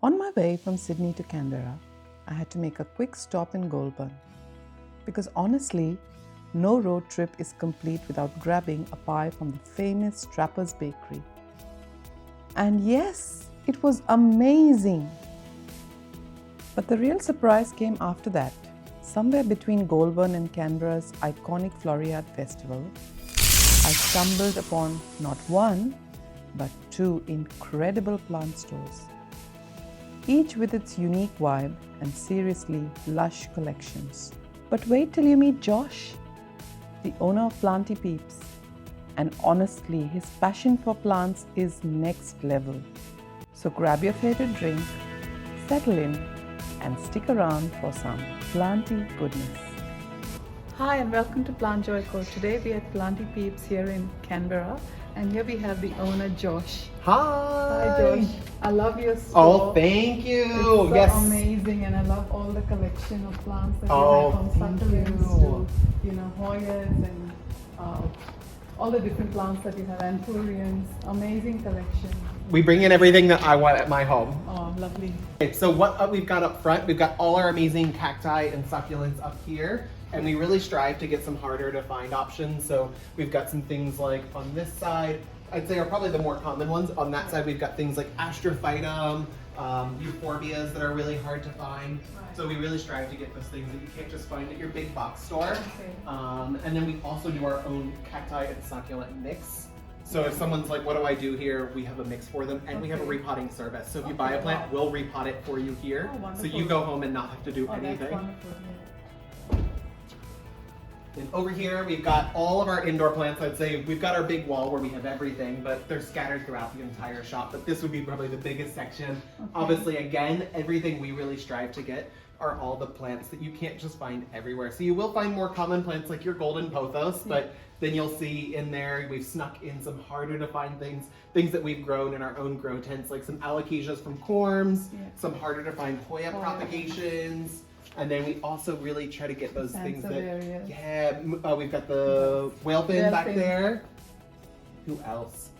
On my way from Sydney to Canberra, I had to make a quick stop in Goulburn because honestly, no road trip is complete without grabbing a pie from the famous Trapper's Bakery. And yes, it was amazing. But the real surprise came after that. Somewhere between Goulburn and Canberra's iconic Floriade Festival, I stumbled upon not one, but two incredible plant stores, each with its unique vibe and seriously lush collections. But wait till you meet Josh, the owner of Plantipeeps. And honestly, his passion for plants is next level. So grab your favorite drink, settle in, and stick around for some planty goodness. Hi and welcome to Plantjoyco. Today we are at Plantipeeps here in Canberra, and here we have the owner Josh. Hi! Hi Josh, I love your store. Oh, thank you! It's so yes. amazing, and I love all the collection of plants that Oh, you have, from thank succulents to hoyas and all the different plants that you have, anthuriums. Amazing collection. We bring in everything that I want at my home. Oh, lovely. Okay, so what we've got up front, we've got all our amazing cacti and succulents up here. And we really strive to get some harder to find options. So we've got some things like on this side, I'd say are probably the more common ones. On that side, we've got things like astrophytum, euphorbias that are really hard to find. Right. So we really strive to get those things that you can't just find at your big box store. Okay. And then we also do our own cacti and succulent mix. So if someone's like, what do I do here? We have a mix for them, and we have a repotting service. So if you buy a plant, we'll repot it for you here. Oh, so you go home and not have to do anything. That's wonderful. And over here, we've got all of our indoor plants. I'd say we've got our big wall where we have everything, but they're scattered throughout the entire shop. But this would be probably the biggest section. Okay. Obviously, again, everything we really strive to get are all the plants that you can't just find everywhere. So you will find more common plants like your golden pothos, but then you'll see in there, we've snuck in some harder to find things that we've grown in our own grow tents, like some alocasias from corms, some harder to find Hoya propagations. And then we also really try to get those things that, we've got the whalefin back there. Who else?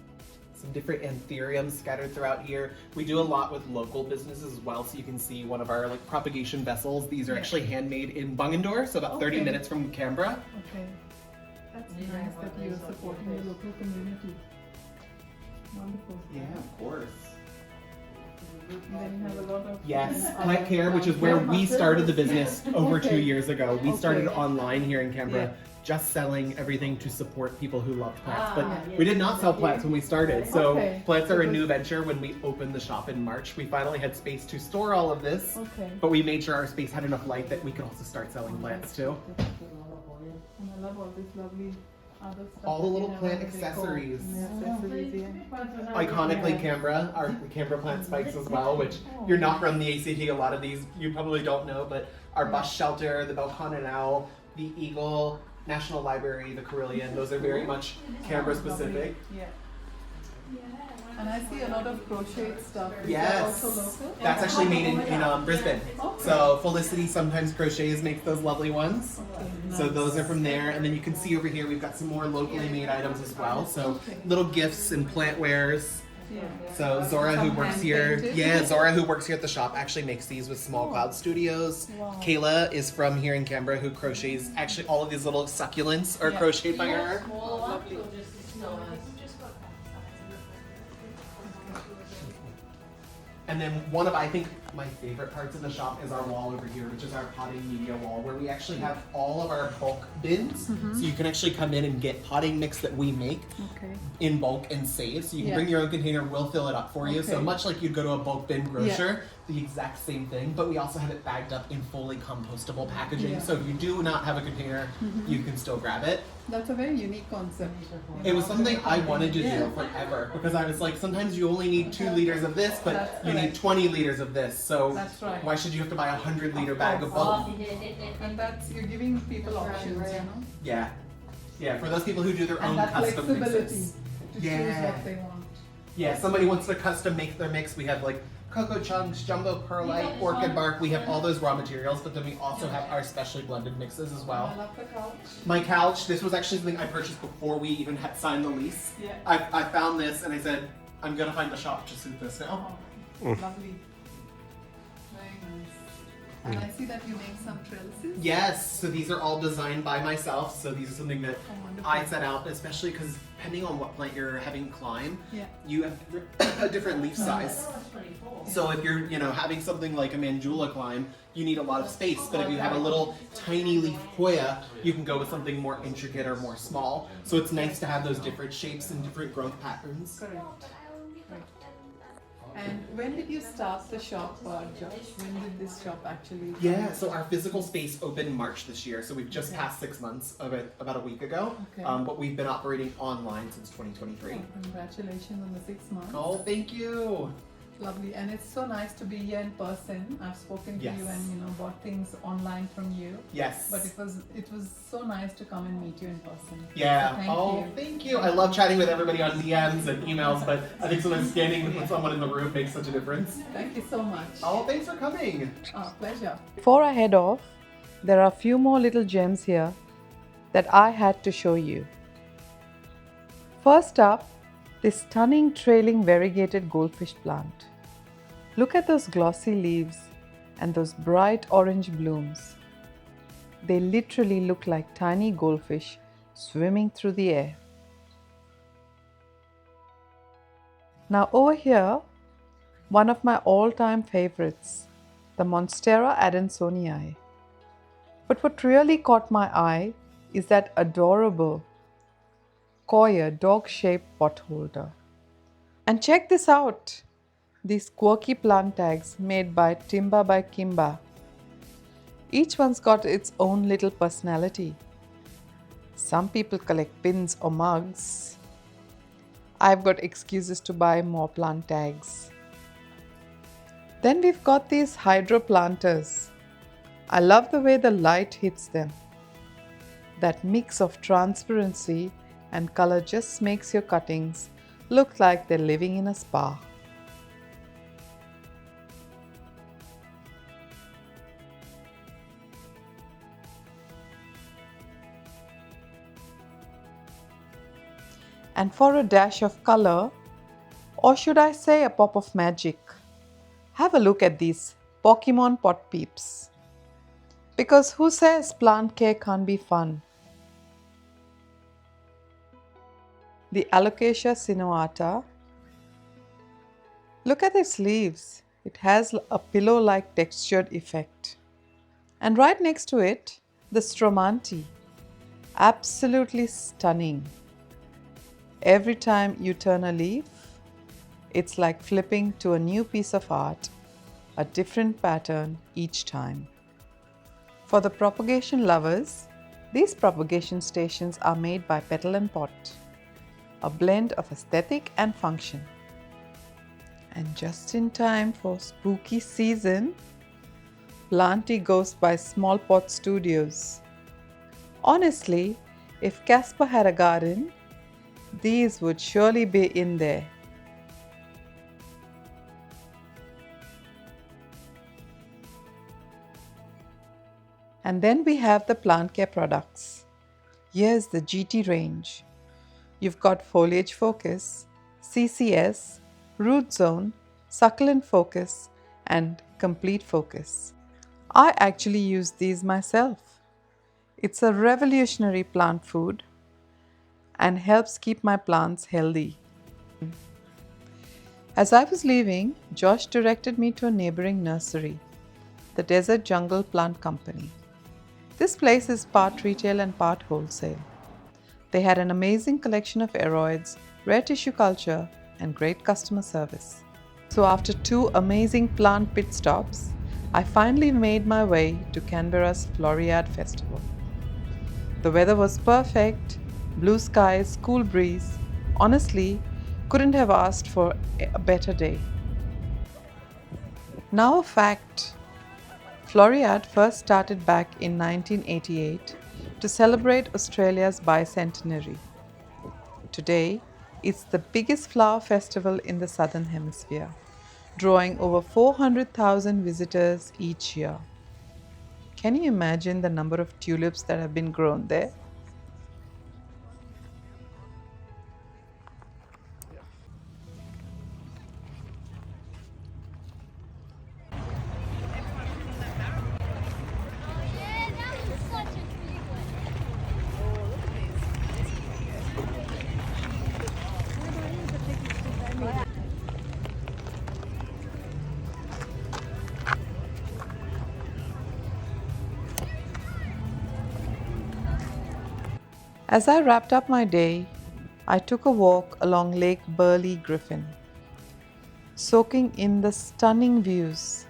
Some different anthuriums scattered throughout here. We do a lot with local businesses as well, so you can see one of our propagation vessels. These are actually handmade in Bungendore, so about 30 minutes from Canberra. Okay, that's nice that you're supporting the local community. Wonderful. Yeah, of course. And then you have a lot of Plant Care, which is where we started the business over 2 years ago. We started online here in Canberra, just selling everything to support people who loved plants. But we did not sell plants when we started. So plants are a new venture. When we opened the shop in March, we finally had space to store all of this. But we made sure our space had enough light that we could also start selling plants too. And I love all this lovely other stuff. All the little plant accessories. Iconically Canberra, our Canberra plant spikes as well, which you're not from the ACT, a lot of these you probably don't know, but our bus shelter, the Belconnen owl, the eagle, National Library, the Carillion, those are very much Canberra specific. Yeah. And I see a lot of crocheted stuff. Is yes, that also local? That's actually made in Brisbane. So Felicity sometimes crochets makes those lovely ones. Nice. So those are from there. And then you can see over here we've got some more locally made items as well. So little gifts and plant wares. So Zora, who works here, Zora, who works here at the shop, actually makes these with Smallcloudstudios. Wow. Kayla is from here in Canberra, who crochets. Actually, all of these little succulents are crocheted by her. And then one of, I think, my favorite parts of the shop is our wall over here, which is our potting media wall, where we actually have all of our bulk bins. So you can actually come in and get potting mix that we make in bulk and save. So you can bring your own container, we'll fill it up for you. So much like you'd go to a bulk bin grocer, the exact same thing, but we also have it bagged up in fully compostable packaging. So if you do not have a container, you can still grab it. That's a very unique concept. It was something I wanted to do forever, because I was like, sometimes you only need 2 liters of this, but you need 20 liters of this. So why should you have to buy a 100-liter bag of both? And that's, you're giving people options, you know? Yeah. Yeah, for those people who do their own custom mixes. To choose what they want. Yeah, somebody wants to custom make their mix. We have like cocoa chunks, jumbo perlite, orchid bark. We have all those raw materials, but then we also have our specially blended mixes as well. I love the couch. My couch, this was actually something I purchased before we even had signed the lease. I found this and I said, I'm gonna find a shop to suit this now. Lovely. Very nice. And I see that you make some trellises. Yes, so these are all designed by myself. So these are something that I set out, especially because depending on what plant you're having climb, you have a different leaf size. So if you're, having something like a Mandula climb, you need a lot of space. But if you have a little tiny leaf Hoya, you can go with something more intricate or more small. So it's nice to have those different shapes and different growth patterns. Correct. And when did you start the shop, Josh? When did this shop actually? Yeah, so our physical space opened March this year, so we've just passed 6 months of it about a week ago. Okay. But we've been operating online since 2023. Oh, congratulations on the 6 months. Oh, thank you. Lovely, and it's so nice to be here in person. I've spoken to you and bought things online from you. Yes. But it was so nice to come and meet you in person. Yeah. So thank you. I love chatting with everybody on DMs and emails, but I think sometimes standing with someone in the room makes such a difference. Thank you so much. Oh, thanks for coming. Oh, pleasure. Before I head off, there are a few more little gems here that I had to show you. First up, this stunning trailing variegated goldfish plant. Look at those glossy leaves and those bright orange blooms. They literally look like tiny goldfish swimming through the air. Now over here, one of my all-time favorites, the Monstera Adansonii. But what really caught my eye is that adorable coir dog-shaped pot holder. And check this out, these quirky plant tags made by Timba by Kimba. Each one's got its own little personality. Some people collect pins or mugs. I've got excuses to buy more plant tags. Then we've got these hydro planters. I love the way the light hits them. That mix of transparency and color just makes your cuttings look like they're living in a spa. And for a dash of color, or should I say a pop of magic, have a look at these Pokémon pot peeps. Because who says plant care can't be fun? The Alocasia Sinuata. Look at its leaves. It has a pillow-like textured effect. And right next to it, the Stromanthe. Absolutely stunning. Every time you turn a leaf, it's like flipping to a new piece of art, a different pattern each time. For the propagation lovers, these propagation stations are made by Petal and Pot, a blend of aesthetic and function. And just in time for spooky season, Planty goes by Smallcloudstudios. Honestly, if Casper had a garden, these would surely be in there. And then we have the plant care products. Here's the GT range. You've got Foliage Focus, CCS, Root Zone, Succulent Focus, and Complete Focus. I actually use these myself. It's a revolutionary plant food and helps keep my plants healthy. As I was leaving, Josh directed me to a neighboring nursery, the Desert Jungle Plant Company. This place is part retail and part wholesale. They had an amazing collection of aeroids, rare tissue culture, and great customer service. So after 2 amazing plant pit stops, I finally made my way to Canberra's Floriade Festival. The weather was perfect, blue skies, cool breeze. Honestly, couldn't have asked for a better day. Now a fact. Floriade first started back in 1988 to celebrate Australia's bicentenary. Today, it's the biggest flower festival in the Southern Hemisphere, drawing over 400,000 visitors each year. Can you imagine the number of tulips that have been grown there? As I wrapped up my day, I took a walk along Lake Burley Griffin, soaking in the stunning views,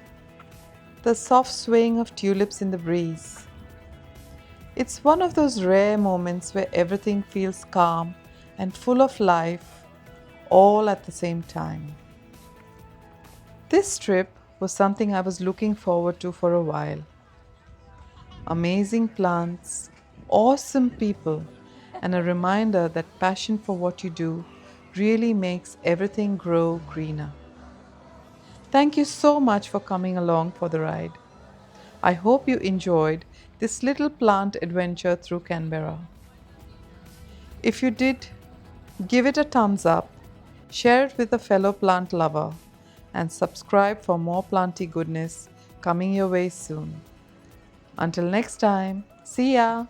the soft swaying of tulips in the breeze. It's one of those rare moments where everything feels calm and full of life, all at the same time. This trip was something I was looking forward to for a while. Amazing plants, awesome people, and a reminder that passion for what you do really makes everything grow greener. Thank you so much for coming along for the ride. I hope you enjoyed this little plant adventure through Canberra. If you did, give it a thumbs up, share it with a fellow plant lover, and subscribe for more planty goodness coming your way soon. Until next time, see ya!